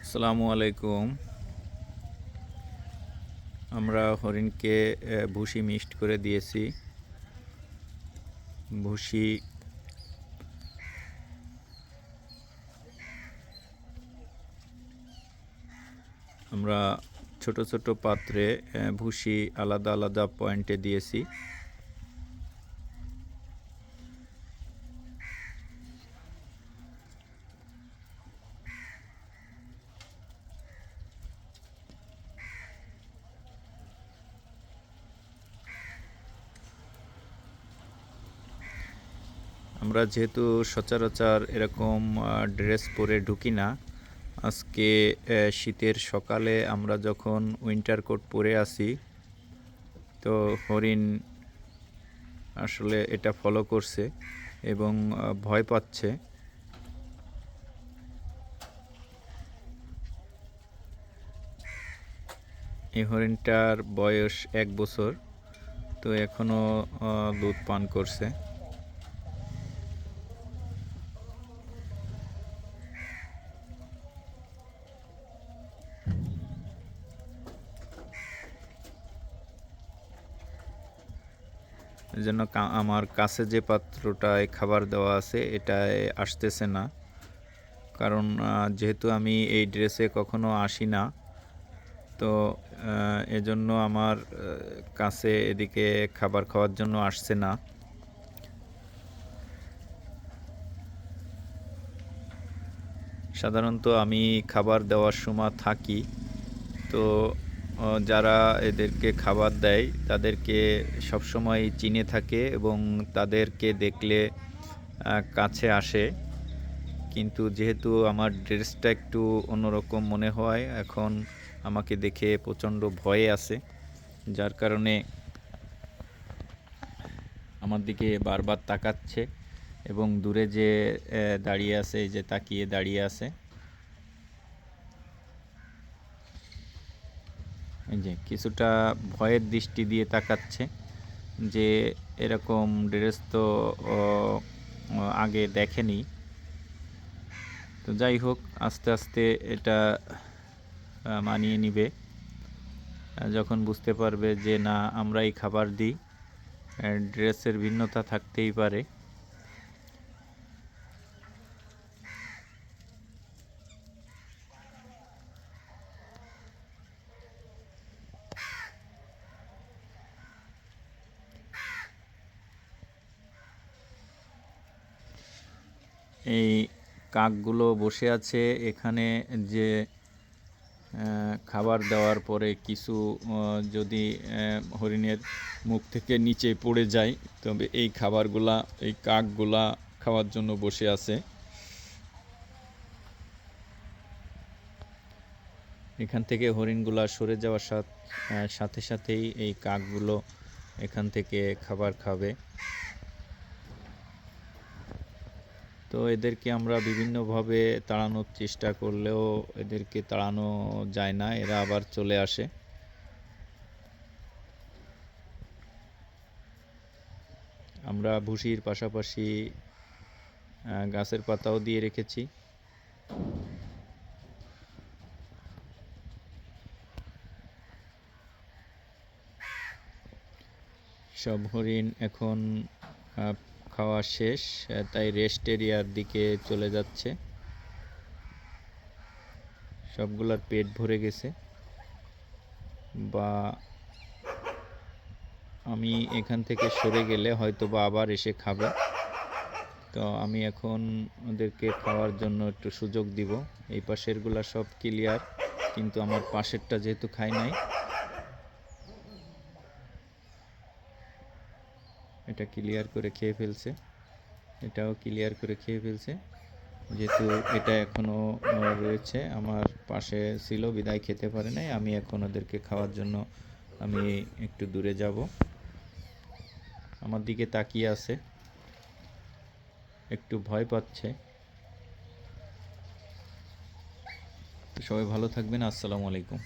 আসসালামু আলাইকুম। আমরা হরিণকে ভুসি মিক্সড করে দিয়েছি। ভুসি আমরা ছোট ছোট পাত্রে ভুসি আলাদা আলাদা পয়েন্টে দিয়েছি। আমরা যেহেতু সচরাচর এরকম ড্রেস পরে ঢুকি না, আজকে শীতের সকালে আমরা যখন উইন্টার কোট পরে আসি, তো হরিণ আসলে এটা ফলো করছে এবং ভয় পাচ্ছে। এই হরিণটার বয়স 1 বছর, তো এখনো দুধ পান করছে। এজন্য আমার কাছে যে পাত্রটায় খাবার দেওয়া আছে এটায় আসতেছে না, কারণ যেহেতু আমি এই ড্রেসে কখনো আসি না, তো এজন্য আমার কাছে এদিকে খাবার খাওয়ার জন্য আসছে না। সাধারণত আমি খাবার দেওয়ার সময় থাকি, তো যারা এদেরকে খাবার দেয় তাদেরকে সবসময় চিনে থাকে এবং তাদেরকে দেখলে কাছে আসে। কিন্তু যেহেতু আমার ড্রেসটা একটু অন্যরকম মনে হয়, এখন আমাকে দেখে প্রচণ্ড ভয়ে আছে, যার কারণে আমার দিকে বারবার তাকাচ্ছে এবং দূরে যে দাঁড়িয়ে আছে, এই যে তাকিয়ে দাঁড়িয়ে আছে, এই যে কিছুটা ভয়ের দৃষ্টি দিয়ে তাকাচ্ছে যে এরকম ড্রেস তো আগে দেখেনি। তো যাই হোক, আস্তে আস্তে এটা মানিয়ে নিবে। যখন বুঝতে পারবে যে না, আমরাই খাবার দিই, ড্রেসের ভিন্নতা থাকতেই পারে। এই কাকগুলো বসে আছে এখানে, যে খাবার দেওয়ার পরে কিছু যদি হরিণের মুখ থেকে নিচে পড়ে যায়, তবে এই খাবারগুলা, এই কাকগুলা খাওয়ার জন্য বসে আছে। এখান থেকে হরিণগুলা সরে যাওয়ার সাথে সাথেই এই কাকগুলো এখান থেকে খাবার খাবে। তো এদেরকে আমরা বিভিন্নভাবে তাড়ানোর চেষ্টা করলেও এদেরকে তাড়ানো যায় না, এরা আবার চলে আসে। আমরা ভুসির পাশাপাশি গাছের পাতাও দিয়ে রেখেছি। সব হরিণ এখন খাওয়া শেষ, তাই রেস্ট এরিয়ার দিকে চলে যাচ্ছে। সবগুলার পেট ভরে গেছে, বা আমি এখান থেকে সরে গেলে হয়তো বা আবার এসে খাবে। তো আমি এখন ওদেরকে খাওয়ার জন্য একটু সুযোগ দিব। এই পাশেরগুলা সব ক্লিয়ার, কিন্তু আমার পাশেরটা যেহেতু খাই নাই, এটা ক্লিয়ার করে খেয়ে ফেলছে, এটাও ক্লিয়ার করে খেয়ে ফেলছে। যেহেতু এটা এখনও রয়েছে, আমার পাশে ছিল বিদায় খেতে পারে নাই, আমি এখন ওদেরকে খাওয়ার জন্য আমি একটু দূরে যাব। আমার দিকে তাকিয়ে আছে, একটু ভয় পাচ্ছে। সবাই ভালো থাকবেন। আসসালামু আলাইকুম।